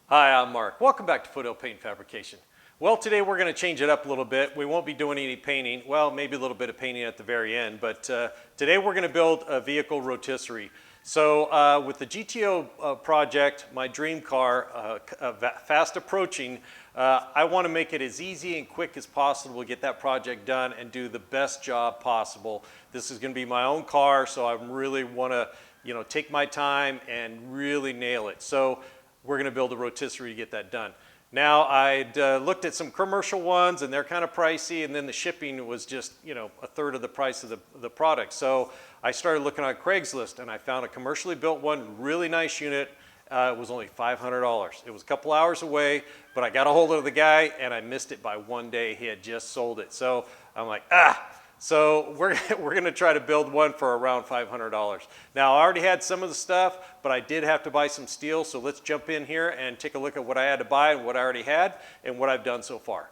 Hi, I'm Mark. Welcome back to Foothill Paint Fabrication. Well, today we're going to change it up a little bit. We won't be doing any painting. Well, maybe a little bit of painting at the very end, but today we're going to build a vehicle rotisserie. So with the GTO project, my dream car, fast approaching, I want to make it as easy and quick as possible to get that project done and do the best job possible. This is going to be my own car, so I really want to, take my time and really nail it. So we're going to build a rotisserie to get that done. Now, I'd looked at some commercial ones and they're kind of pricey, and then the shipping was just, a third of the price of the product. So I started looking on Craigslist and I found a commercially built one, really nice unit. It was only $500. It was a couple hours away, but I got a hold of the guy and I missed it by one day. He had just sold it. So I'm like, So we're going to try to build one for around $500. Now, I already had some of the stuff, but I did have to buy some steel. So let's jump in here and take a look at what I had to buy and what I already had and what I've done so far.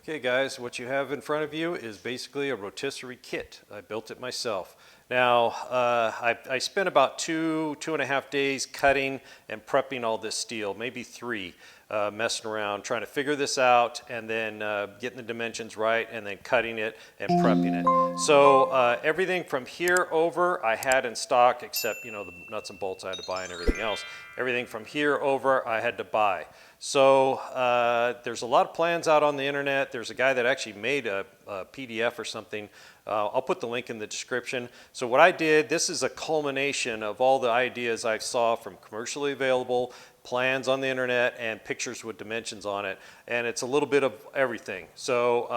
Okay guys, what you have in front of you is basically a rotisserie kit. I built it myself. Now, I spent about two and a half days cutting and prepping all this steel, maybe three, messing around, trying to figure this out, and then getting the dimensions right, and then cutting it and prepping it. So everything from here over I had in stock, except, the nuts and bolts I had to buy and everything else. Everything from here over I had to buy. So there's a lot of plans out on the internet. There's a guy that actually made a PDF or something. I'll put the link in the description. So what I did, this is a culmination of all the ideas I saw from commercially available plans on the internet and pictures with dimensions on it. And it's a little bit of everything. So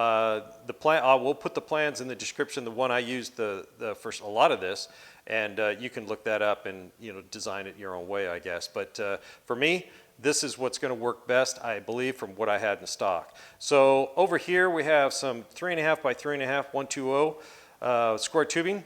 the plan, we'll put the plans in the description, the one I used for a lot of this. And you can look that up and design it your own way, I guess. But for me, this is what's going to work best, I believe, from what I had in stock. So over here we have some 3.5 by 3.5 120 square tubing.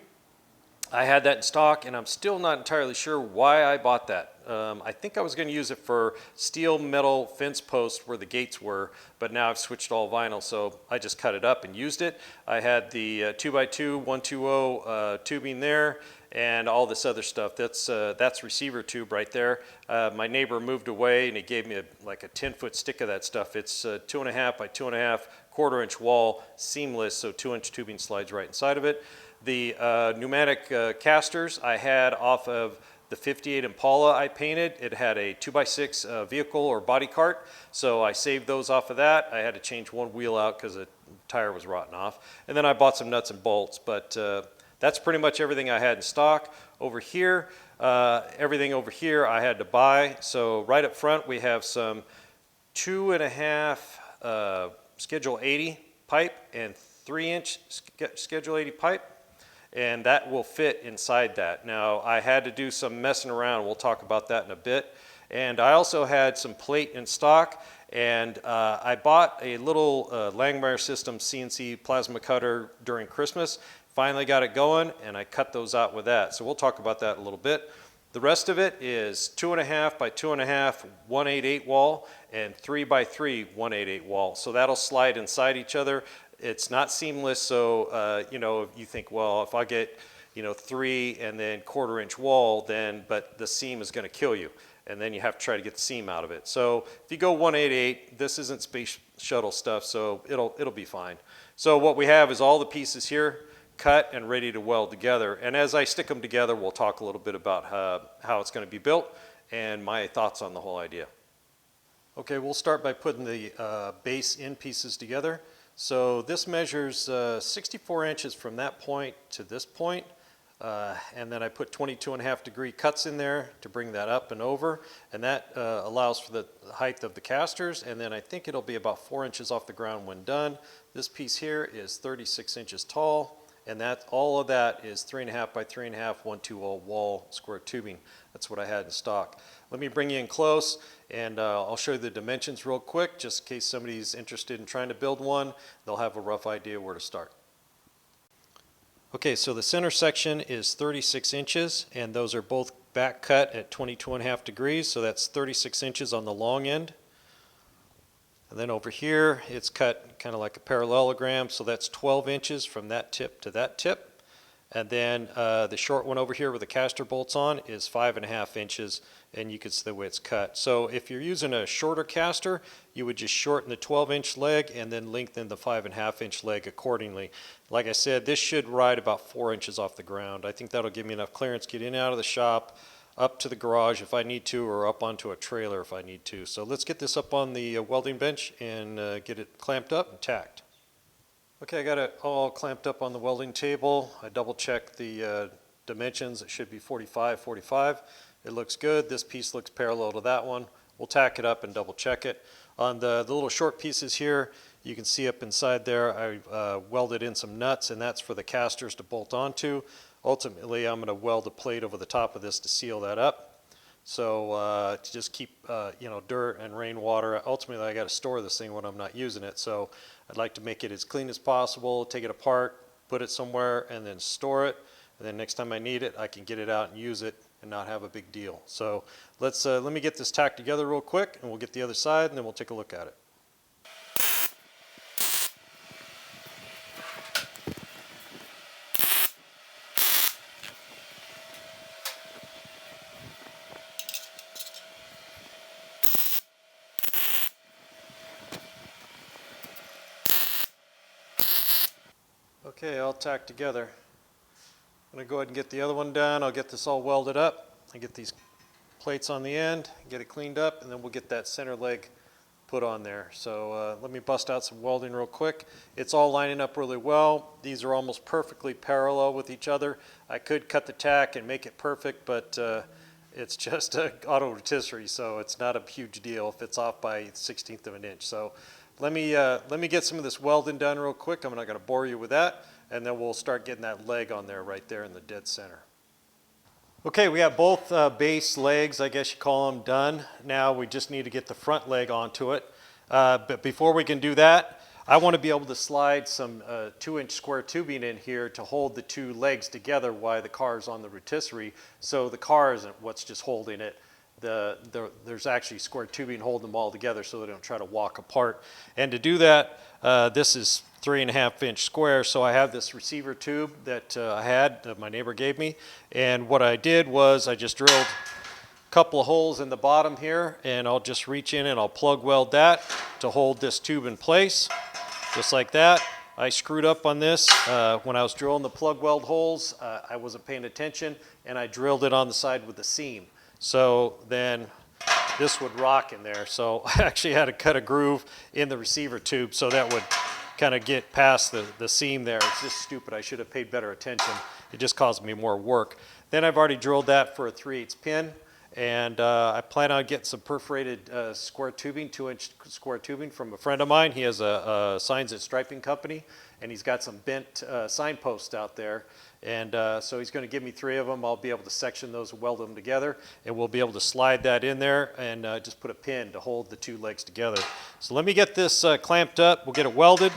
I had that in stock, and I'm still not entirely sure why I bought that. I think I was going to use it for steel metal fence posts where the gates were, but now I've switched all vinyl, so I just cut it up and used it. I had the 2x2 120 tubing there, and all this other stuff. That's receiver tube right there. My neighbor moved away and he gave me like a 10-foot stick of that stuff. It's 2.5 by 2.5 1/4-inch wall, seamless, so 2-inch tubing slides right inside of it. The pneumatic casters I had off of the 58 Impala I painted. It had a 2x6 vehicle or body cart, so I saved those off of that. I had to change one wheel out because the tire was rotten off. And then I bought some nuts and bolts, but that's pretty much everything I had in stock. Over here, everything over here I had to buy. So right up front we have some 2.5 Schedule 80 pipe and 3-inch Schedule 80 pipe. And that will fit inside that. Now, I had to do some messing around. We'll talk about that in a bit. And I also had some plate in stock, and I bought a little Langmuir System CNC plasma cutter during Christmas. Finally got it going, and I cut those out with that. So we'll talk about that in a little bit. The rest of it is 2.5 by 2.5 188 wall and 3 by 3 188 wall. So that'll slide inside each other. It's not seamless, so you think, well, if I get 3 and then 1/4-inch wall, but the seam is going to kill you, and then you have to try to get the seam out of it. So if you go 188, this isn't space shuttle stuff, so it'll be fine. So what we have is all the pieces here cut and ready to weld together. And as I stick them together, we'll talk a little bit about how it's going to be built and my thoughts on the whole idea. Okay, we'll start by putting the base end pieces together. So this measures 64 inches from that point to this point, and then I put 22.5-degree cuts in there to bring that up and over, and that allows for the height of the casters, and then I think it'll be about 4 inches off the ground when done. This piece here is 36 inches tall, and all of that is 3.5 by 3.5 120 wall square tubing. That's what I had in stock. Let me bring you in close, and I'll show you the dimensions real quick, just in case somebody's interested in trying to build one. They'll have a rough idea where to start. Okay, so the center section is 36 inches, and those are both back cut at 22.5 degrees, so that's 36 inches on the long end. And then over here, it's cut kind of like a parallelogram, so that's 12 inches from that tip to that tip. And then the short one over here with the caster bolts on is 5.5 inches, and you can see the way it's cut. So if you're using a shorter caster, you would just shorten the 12-inch leg and then lengthen the 5.5-inch leg accordingly. Like I said, this should ride about 4 inches off the ground. I think that'll give me enough clearance to get in and out of the shop, up to the garage if I need to, or up onto a trailer if I need to. So let's get this up on the welding bench and get it clamped up and tacked. Okay, I got it all clamped up on the welding table. I double checked the dimensions. It should be 45, 45. It looks good. This piece looks parallel to that one. We'll tack it up and double check it. On the little short pieces here, you can see up inside there, I welded in some nuts, and that's for the casters to bolt onto. Ultimately, I'm going to weld a plate over the top of this to seal that up. So to just keep dirt and rainwater. Ultimately, I got to store this thing when I'm not using it. So I'd like to make it as clean as possible, take it apart, put it somewhere, and then store it. And then next time I need it, I can get it out and use it and not have a big deal. So let me get this tacked together real quick, and we'll get the other side, and then we'll take a look at it. Okay, all tacked together. I'm going to go ahead and get the other one done. I'll get this all welded up. I get these plates on the end, get it cleaned up, and then we'll get that center leg put on there. So let me bust out some welding real quick. It's all lining up really well. These are almost perfectly parallel with each other. I could cut the tack and make it perfect, but it's just an auto rotisserie, so it's not a huge deal if it's off by 1/16 of an inch. So let me get some of this welding done real quick. I'm not going to bore you with that, and then we'll start getting that leg on there right there in the dead center. Okay, we have both base legs, I guess you call them, done. Now we just need to get the front leg onto it. But before we can do that, I want to be able to slide some 2-inch square tubing in here to hold the two legs together while the car is on the rotisserie, so the car isn't what's just holding it. There's actually square tubing holding them all together so they don't try to walk apart. And to do that, this is 3.5-inch square, so I have this receiver tube that I had, that my neighbor gave me, and what I did was I just drilled a couple of holes in the bottom here, and I'll just reach in and I'll plug weld that to hold this tube in place, just like that. I screwed up on this when I was drilling the plug weld holes. I wasn't paying attention, and I drilled it on the side with the seam. So then this would rock in there. So I actually had to cut a groove in the receiver tube so that would kind of get past the seam there. It's just stupid. I should have paid better attention. It just caused me more work. Then I've already drilled that for a 3/8 pin, and I plan on getting some perforated square tubing, 2-inch square tubing from a friend of mine. He has a signs and striping company, and he's got some bent signposts out there. And so he's going to give me 3 of them. I'll be able to section those, weld them together, and we'll be able to slide that in there and just put a pin to hold the two legs together. So let me get this clamped up. We'll get it welded,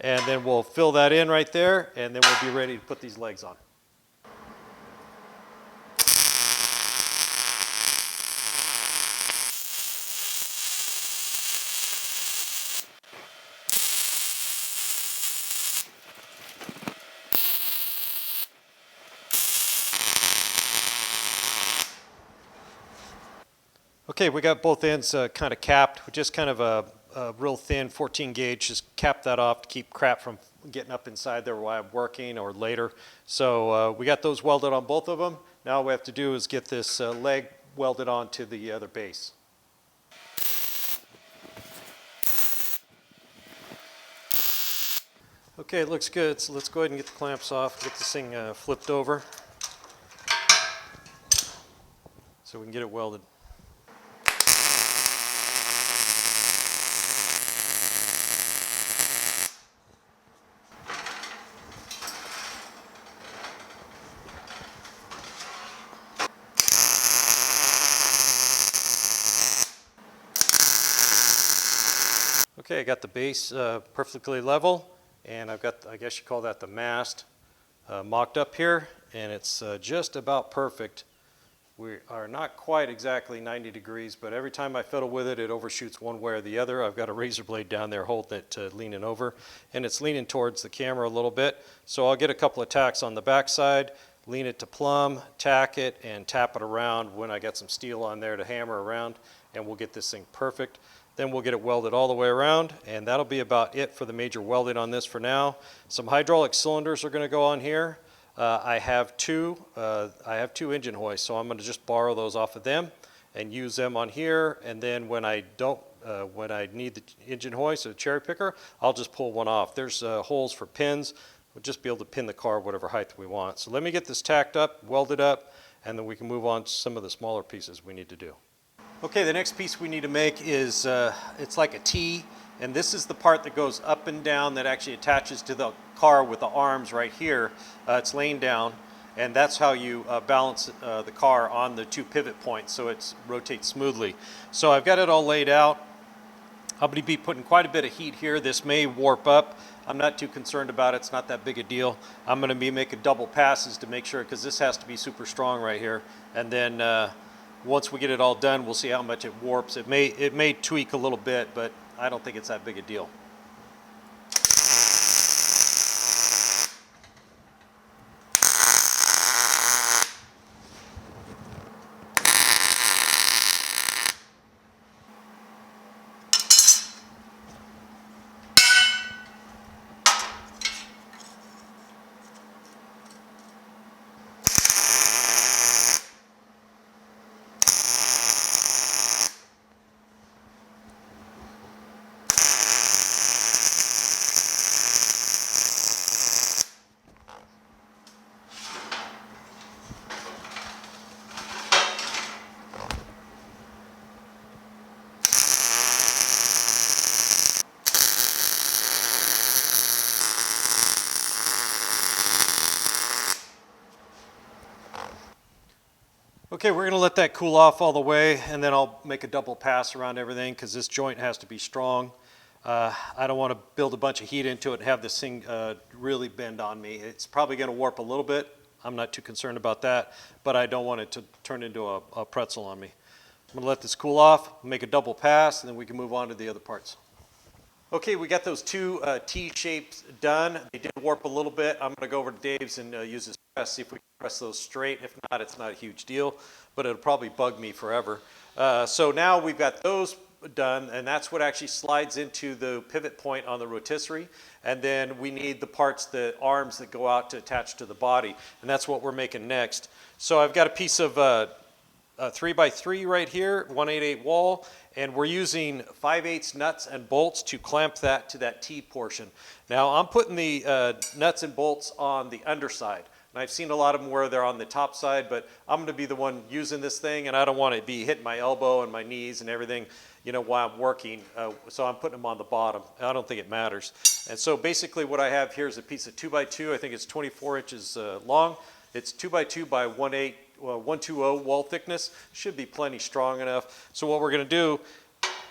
and then we'll fill that in right there, and then we'll be ready to put these legs on. Okay, we got both ends kind of capped with just kind of a real thin 14 gauge, just cap that off to keep crap from getting up inside there while I'm working or later. So we got those welded on both of them. Now all we have to do is get this leg welded onto the other base. Okay, it looks good, so let's go ahead and get the clamps off, get this thing flipped over so we can get it welded. Okay, I got the base perfectly level, and I've got, I guess you call that the mast, mocked up here, and it's just about perfect We are not quite exactly 90 degrees, but every time I fiddle with it, it overshoots one way or the other. I've got a razor blade down there holding it leaning over, and it's leaning towards the camera a little bit. So I'll get a couple of tacks on the back side, lean it to plumb, tack it, and tap it around when I got some steel on there to hammer around, and we'll get this thing perfect. Then we'll get it welded all the way around, and that'll be about it for the major welding on this for now. Some hydraulic cylinders are going to go on here. I have two engine hoists, so I'm going to just borrow those off of them and use them on here. And then when I need the engine hoist or the cherry picker, I'll just pull one off. There's holes for pins. We'll just be able to pin the car whatever height we want. So let me get this tacked up, welded up, and then we can move on to some of the smaller pieces we need to do. Okay, the next piece we need to make is, it's like a T, and this is the part that goes up and down that actually attaches to the car with the arms right here. It's laying down, and that's how you balance the car on the two pivot points so it rotates smoothly. So I've got it all laid out. I'm going to be putting quite a bit of heat here. This may warp up. I'm not too concerned about it. It's not that big a deal. I'm going to be making double passes to make sure, because this has to be super strong right here. And then once we get it all done, we'll see how much it warps. It may tweak a little bit, but I don't think it's that big a deal. Okay, we're going to let that cool off all the way, and then I'll make a double pass around everything because this joint has to be strong. I don't want to build a bunch of heat into it and have this thing really bend on me. It's probably going to warp a little bit. I'm not too concerned about that, but I don't want it to turn into a pretzel on me. I'm going to let this cool off, make a double pass, and then we can move on to the other parts. Okay, we got those two T-shapes done. They did warp a little bit. I'm going to go over to Dave's and use his press, see if we can press those straight. If not, it's not a huge deal, but it'll probably bug me forever. So now we've got those done, and that's what actually slides into the pivot point on the rotisserie. And then we need the parts, the arms that go out to attach to the body, and that's what we're making next. So I've got a piece of 3x3 right here, 1/8 wall, and we're using 5/8 nuts and bolts to clamp that to that T portion. Now I'm putting the nuts and bolts on the underside, and I've seen a lot of them where they're on the top side, but I'm going to be the one using this thing, and I don't want to be hitting my elbow and my knees and everything, you know, while I'm working, so I'm putting them on the bottom. I don't think it matters. And so basically what I have here is a piece of 2x2. I think it's 24 inches long. It's 2x2 by 120 wall thickness. Should be plenty strong enough. So what we're going to do,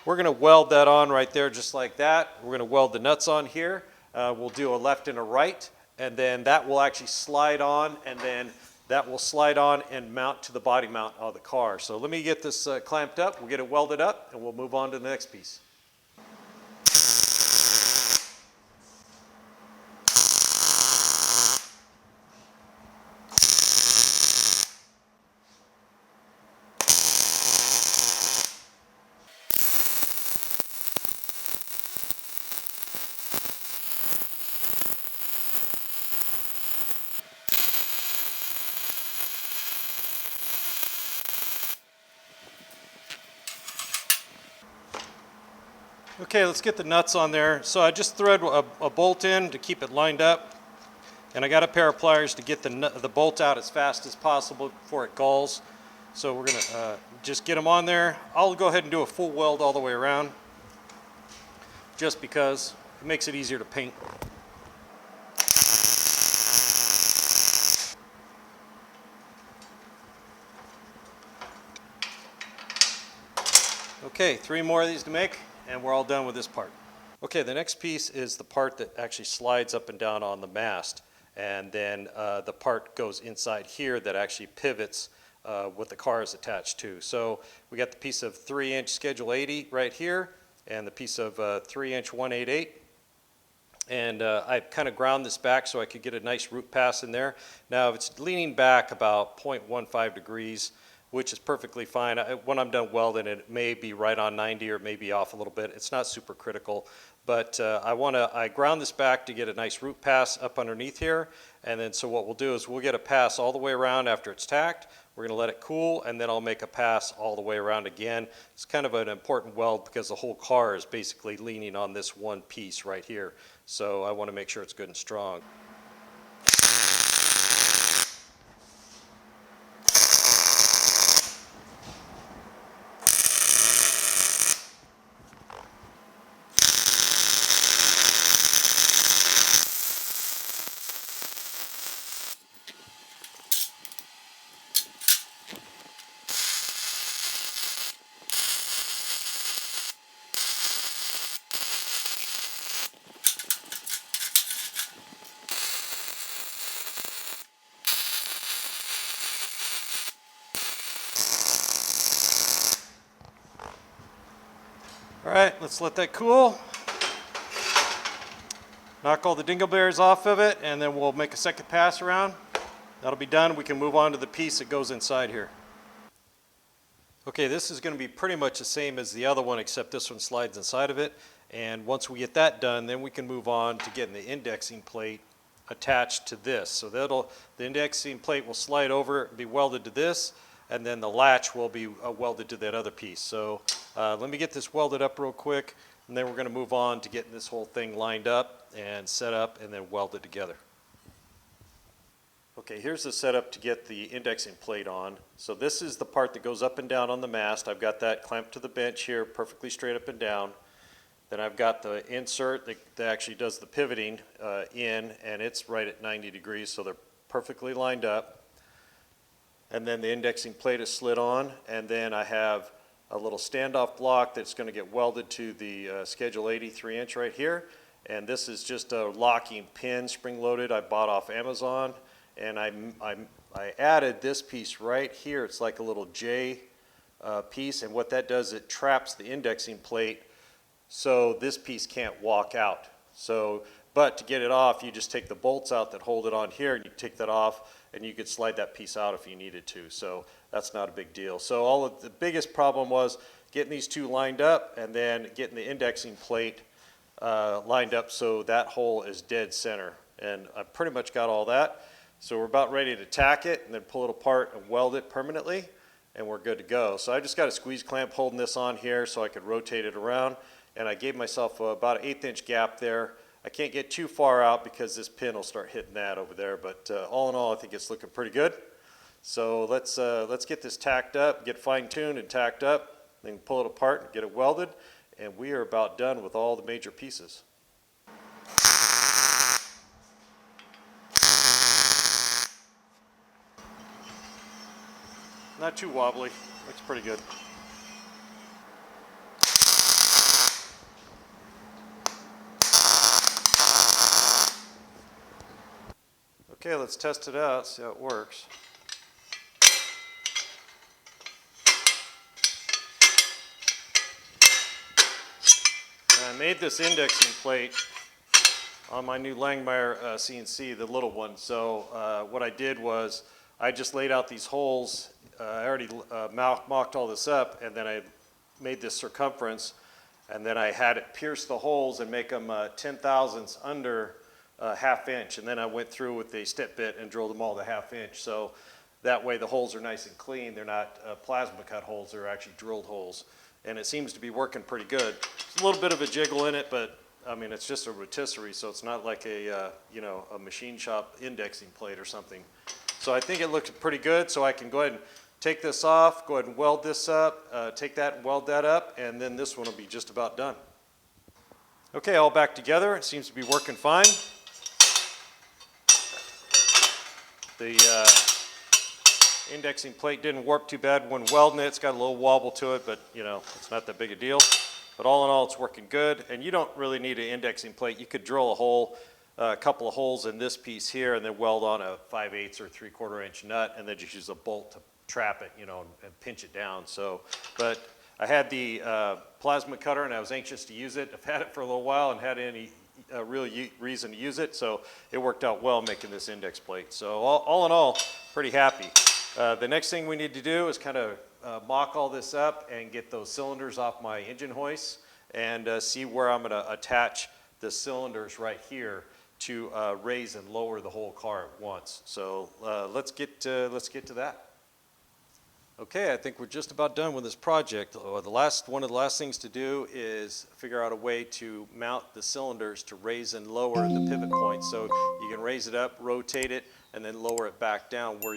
we're going to weld that on right there just like that. We're going to weld the nuts on here. We'll do a left and a right, and then that will actually slide on, and then that will slide on and mount to the body mount of the car. So let me get this clamped up, we'll get it welded up, and we'll move on to the next piece. Okay, let's get the nuts on there. So I just thread a bolt in to keep it lined up, and I got a pair of pliers to get the bolt out as fast as possible before it galls. So we're going to just get them on there. I'll go ahead and do a full weld all the way around, just because it makes it easier to paint. Okay, 3 more of these to make, and we're all done with this part. Okay, the next piece is the part that actually slides up and down on the mast, and then the part goes inside here that actually pivots what the car is attached to. So we got the piece of 3-inch Schedule 80 right here, and the piece of 3-inch 188. And I kind of ground this back so I could get a nice root pass in there. Now, if it's leaning back about 0.15 degrees, which is perfectly fine. When I'm done welding, it may be right on 90 or maybe off a little bit. It's not super critical, but I ground this back to get a nice root pass up underneath here. And then so what we'll do is we'll get a pass all the way around after it's tacked. We're going to let it cool, and then I'll make a pass all the way around again. It's kind of an important weld because the whole car is basically leaning on this one piece right here. So I want to make sure it's good and strong. All right, let's let that cool. Knock all the dingleberries off of it, and then we'll make a second pass around. That'll be done. We can move on to the piece that goes inside here. Okay, this is going to be pretty much the same as the other one, except this one slides inside of it. And once we get that done, then we can move on to getting the indexing plate attached to this. So the indexing plate will slide over and be welded to this, and then the latch will be welded to that other piece. So let me get this welded up real quick, and then we're going to move on to getting this whole thing lined up and set up and then welded together. Okay, here's the setup to get the indexing plate on. So this is the part that goes up and down on the mast. I've got that clamped to the bench here, perfectly straight up and down. Then I've got the insert that actually does the pivoting in, and it's right at 90 degrees, so they're perfectly lined up. And then the indexing plate is slid on, and then I have a little standoff block that's going to get welded to the Schedule 80 3-inch right here. And this is just a locking pin, spring-loaded, I bought off Amazon. And I added this piece right here. It's like a little J piece, and what that does, it traps the indexing plate so this piece can't walk out. So, but to get it off, you just take the bolts out that hold it on here, and you take that off, and you could slide that piece out if you needed to. So that's not a big deal. So the biggest problem was getting these two lined up, and then getting the indexing plate lined up so that hole is dead center. And I pretty much got all that. So we're about ready to tack it and then pull it apart and weld it permanently, and we're good to go. So I just got a squeeze clamp holding this on here so I could rotate it around, and I gave myself about an 1/8 inch gap there. I can't get too far out because this pin will start hitting that over there, but all in all, I think it's looking pretty good. So let's get this tacked up, get fine-tuned and tacked up, then pull it apart and get it welded, and we are about done with all the major pieces. Not too wobbly, looks pretty good. Okay, let's test it out, see how it works. And I made this indexing plate on my new Langmuir CNC, the little one. So what I did was I just laid out these holes. I already mocked all this up, and then I made this circumference, and then I had it pierce the holes and make them 10/1000ths under 1/2 inch, and then I went through with the step bit and drilled them all to 1/2 inch. So that way the holes are nice and clean. They're not plasma cut holes, they're actually drilled holes. And it seems to be working pretty good. There's a little bit of a jiggle in it, but I mean, it's just a rotisserie, so it's not like a machine shop indexing plate or something. So I think it looks pretty good, so I can go ahead and take this off, go ahead and weld this up, take that and weld that up, and then this one will be just about done. Okay, all back together. It seems to be working fine. The indexing plate didn't warp too bad when welding it. It's got a little wobble to it, but it's not that big a deal. But all in all, it's working good, and you don't really need an indexing plate. You could drill a hole, a couple of holes in this piece here, and then weld on a 5/8 or 3/4 inch nut, and then just use a bolt trap it, and pinch it down. So, but I had the plasma cutter and I was anxious to use it. I've had it for a little while and had any real reason to use it, so it worked out well making this index plate. So all in all, pretty happy. The next thing we need to do is kind of mock all this up and get those cylinders off my engine hoist and see where I'm going to attach the cylinders right here to raise and lower the whole car at once. So let's get to that. Okay, I think we're just about done with this project. One of the last things to do is figure out a way to mount the cylinders to raise and lower the pivot points. So you can raise it up, rotate it, and then lower it back down where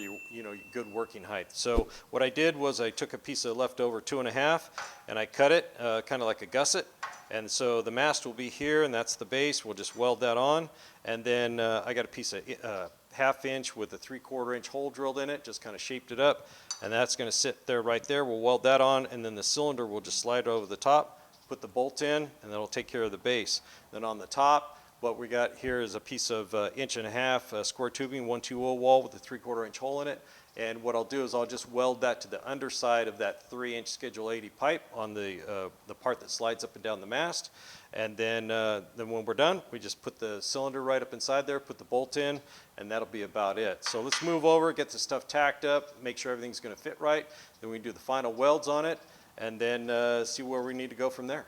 good working height. So what I did was I took a piece of leftover 2.5 and I cut it kind of like a gusset. And so the mast will be here, and that's the base. We'll just weld that on. And then I got a piece of 1/2 inch with a 3/4 inch hole drilled in it, just kind of shaped it up. And that's going to sit there right there. We'll weld that on, and then the cylinder will just slide over the top, put the bolt in, and that'll take care of the base. Then on the top, what we got here is a piece of 1.5 inch square tubing, 120 wall with a 3/4 inch hole in it. And what I'll do is I'll just weld that to the underside of that 3-inch Schedule 80 pipe on the part that slides up and down the mast. And then when we're done, we just put the cylinder right up inside there, put the bolt in, and that'll be about it. So let's move over, get the stuff tacked up, make sure everything's going to fit right. Then we can do the final welds on it, and then see where we need to go from there.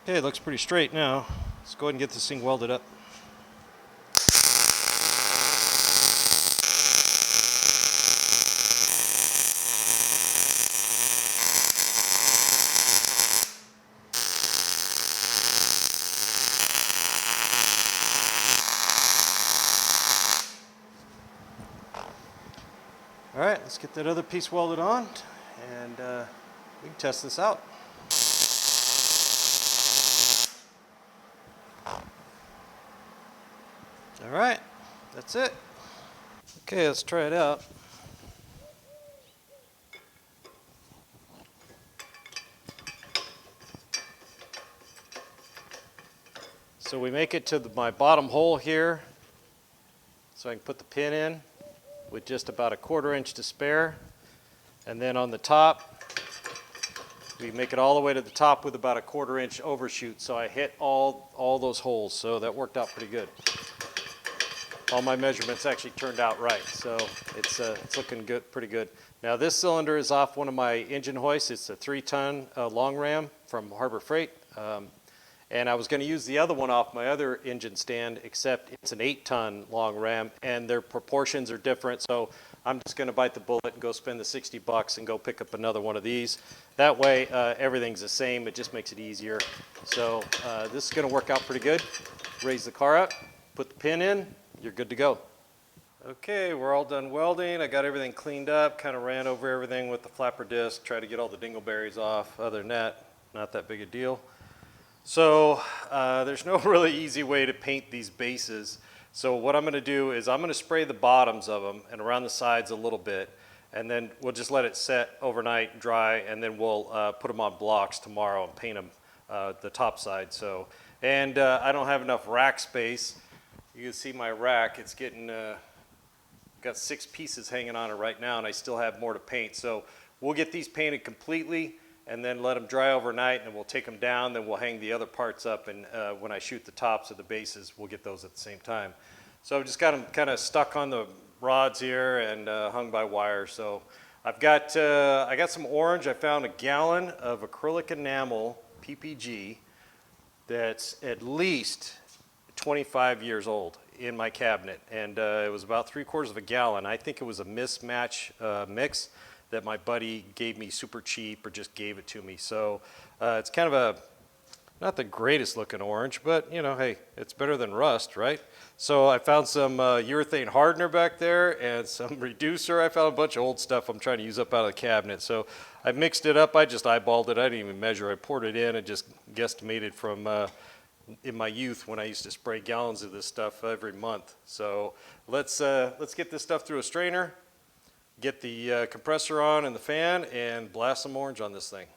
Okay, it looks pretty straight now. Let's go ahead and get this thing welded up. All right, let's get that other piece welded on, and we can test this out. All right, that's it. Okay, let's try it out. So we make it to my bottom hole here, so I can put the pin in with just about a 1/4 inch to spare. And then on the top, we make it all the way to the top with about a 1/4 inch overshoot. So I hit all those holes, so that worked out pretty good. All my measurements actually turned out right, so it's looking good, pretty good. Now this cylinder is off one of my engine hoists. It's a 3-ton long ram from Harbor Freight. And I was going to use the other one off my other engine stand, except it's an 8-ton long ram, and their proportions are different. So I'm just going to bite the bullet and go spend the $60 and go pick up another one of these. That way, everything's the same. It just makes it easier. So this is going to work out pretty good. Raise the car up, put the pin in, you're good to go. Okay, we're all done welding. I got everything cleaned up, kind of ran over everything with the flapper disc, tried to get all the dingleberries off. Other than that, not that big a deal. So there's no really easy way to paint these bases. So what I'm going to do is I'm going to spray the bottoms of them and around the sides a little bit, and then we'll just let it set overnight and dry, and then we'll put them on blocks tomorrow and paint them the top side. So, and I don't have enough rack space. You can see my rack. It's getting got 6 pieces hanging on it right now, and I still have more to paint. So we'll get these painted completely and then let them dry overnight, and we'll take them down, then we'll hang the other parts up, and when I shoot the tops of the bases, we'll get those at the same time. So I've just got them kind of stuck on the rods here and hung by wire. So I've got, I got some orange. I found a gallon of acrylic enamel PPG that's at least 25 years old in my cabinet, and it was about 3/4 of a gallon. I think it was a mismatch mix that my buddy gave me super cheap or just gave it to me. So it's kind of Not the greatest looking orange, but you know, hey, it's better than rust, right? So I found some urethane hardener back there and some reducer. I found a bunch of old stuff I'm trying to use up out of the cabinet. So I mixed it up. I just eyeballed it. I didn't even measure. I poured it in and just guesstimated from in my youth when I used to spray gallons of this stuff every month. So let's get this stuff through a strainer, get the compressor on and the fan, and blast some orange on this thing.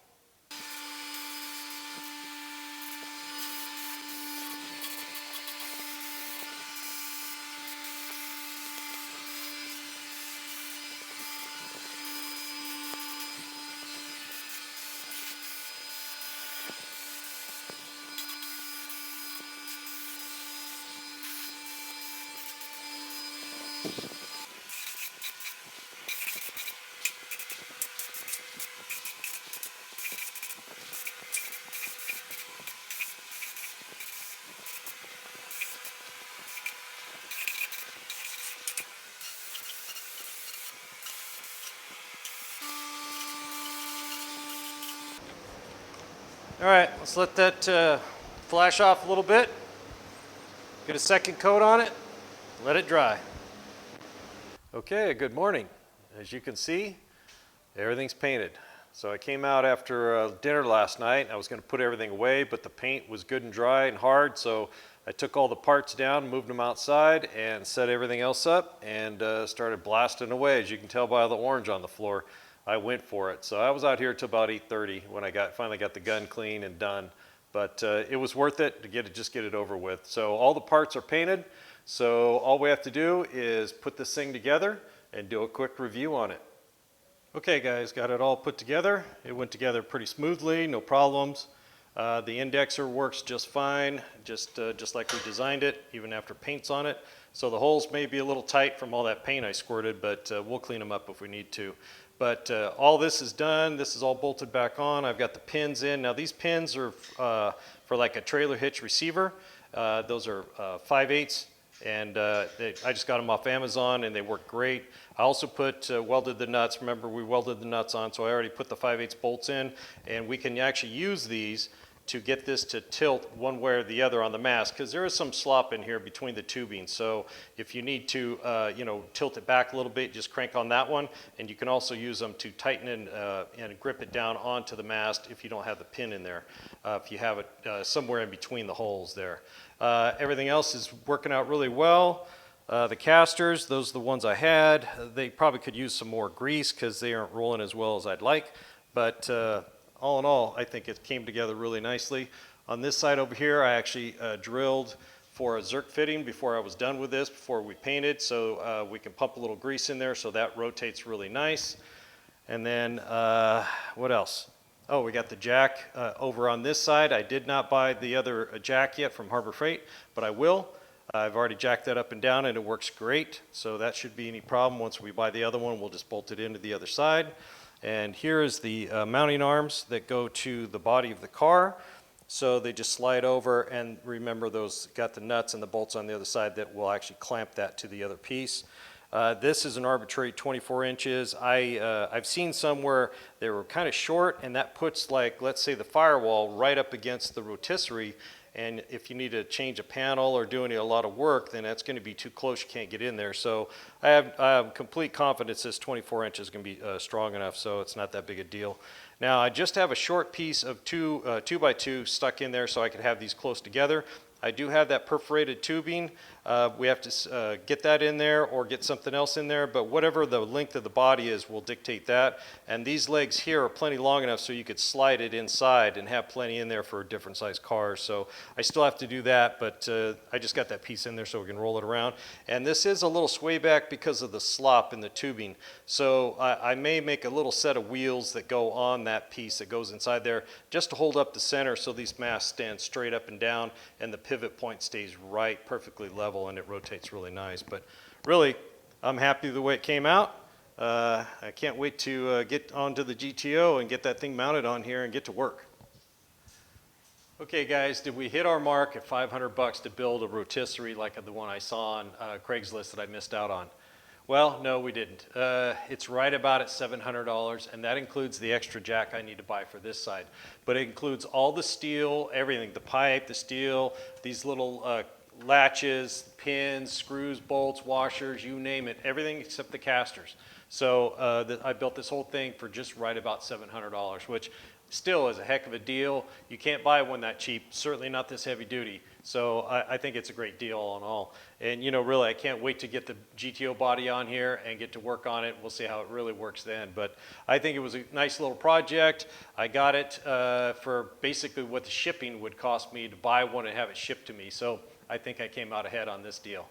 All right, let's let that flash off a little bit. Get a second coat on it, let it dry. Okay, good morning. As you can see, everything's painted. So I came out after dinner last night. I was going to put everything away, but the paint was good and dry and hard, so I took all the parts down, moved them outside, and set everything else up, and started blasting away. As you can tell by the orange on the floor, I went for it. So I was out here till about 8:30 when I finally got the gun clean and done. But it was worth it to just get it over with. So all the parts are painted. So all we have to do is put this thing together and do a quick review on it. Okay guys, got it all put together. It went together pretty smoothly, no problems. The indexer works just fine, just like we designed it, even after paint's on it. So the holes may be a little tight from all that paint I squirted, but we'll clean them up if we need to. But all this is done. This is all bolted back on. I've got the pins in. Now these pins are for like a trailer hitch receiver. Those are 5/8, and I just got them off Amazon, and they work great. I also welded the nuts. Remember, we welded the nuts on, so I already put the 5/8 bolts in, and we can actually use these to get this to tilt one way or the other on the mast, because there is some slop in here between the tubing. So if you need to tilt it back a little bit, just crank on that one, and you can also use them to tighten and grip it down onto the mast if you don't have the pin in there, if you have it somewhere in between the holes there. Everything else is working out really well. The casters, those are the ones I had. They probably could use some more grease because they aren't rolling as well as I'd like, but all in all, I think it came together really nicely. On this side over here, I actually drilled for a Zerk fitting before I was done with this, before we painted, so we can pump a little grease in there so that rotates really nice. And then, what else? Oh, we got the jack over on this side. I did not buy the other jack yet from Harbor Freight, but I will. I've already jacked that up and down, and it works great, so that shouldn't be any problem. Once we buy the other one, we'll just bolt it into the other side. And here is the mounting arms that go to the body of the car. So they just slide over, and remember, those got the nuts and the bolts on the other side that will actually clamp that to the other piece. This is an arbitrary 24 inches. I've seen some where they were kind of short, and that puts, like, let's say the firewall right up against the rotisserie, and if you need to change a panel or doing a lot of work, then that's going to be too close, you can't get in there. So I have complete confidence this 24 inches is going to be strong enough, so it's not that big a deal. Now I just have a short piece of 2x2 stuck in there so I can have these close together. I do have that perforated tubing. We have to get that in there or get something else in there, but whatever the length of the body is will dictate that. And these legs here are plenty long enough so you could slide it inside and have plenty in there for different size cars. So I still have to do that, but I just got that piece in there so we can roll it around. And this is a little sway back because of the slop in the tubing. So I may make a little set of wheels that go on that piece that goes inside there just to hold up the center so these masts stand straight up and down and the pivot point stays right, perfectly level, and it rotates really nice. But really, I'm happy with the way it came out. I can't wait to get onto the GTO and get that thing mounted on here and get to work. Okay guys, did we hit our mark at $500 to build a rotisserie like the one I saw on Craigslist that I missed out on? Well, no, we didn't. It's right about at $700, and that includes the extra jack I need to buy for this side. But it includes all the steel, everything, the pipe, the steel, these little latches, pins, screws, bolts, washers, you name it, everything except the casters. So I built this whole thing for just right about $700, which still is a heck of a deal. You can't buy one that cheap, certainly not this heavy duty. So I think it's a great deal all in all. And you know, really, I can't wait to get the GTO body on here and get to work on it. We'll see how it really works then. But I think it was a nice little project. I got it for basically what the shipping would cost me to buy one and have it shipped to me. So I think I came out ahead on this deal.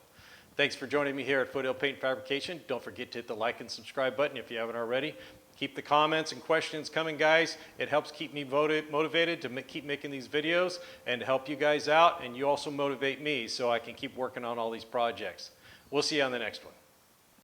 Thanks for joining me here at Foothill Paint Fabrication. Don't forget to hit the like and subscribe button if you haven't already. Keep the comments and questions coming, guys. It helps keep me motivated to keep making these videos and to help you guys out, and you also motivate me so I can keep working on all these projects. We'll see you on the next one.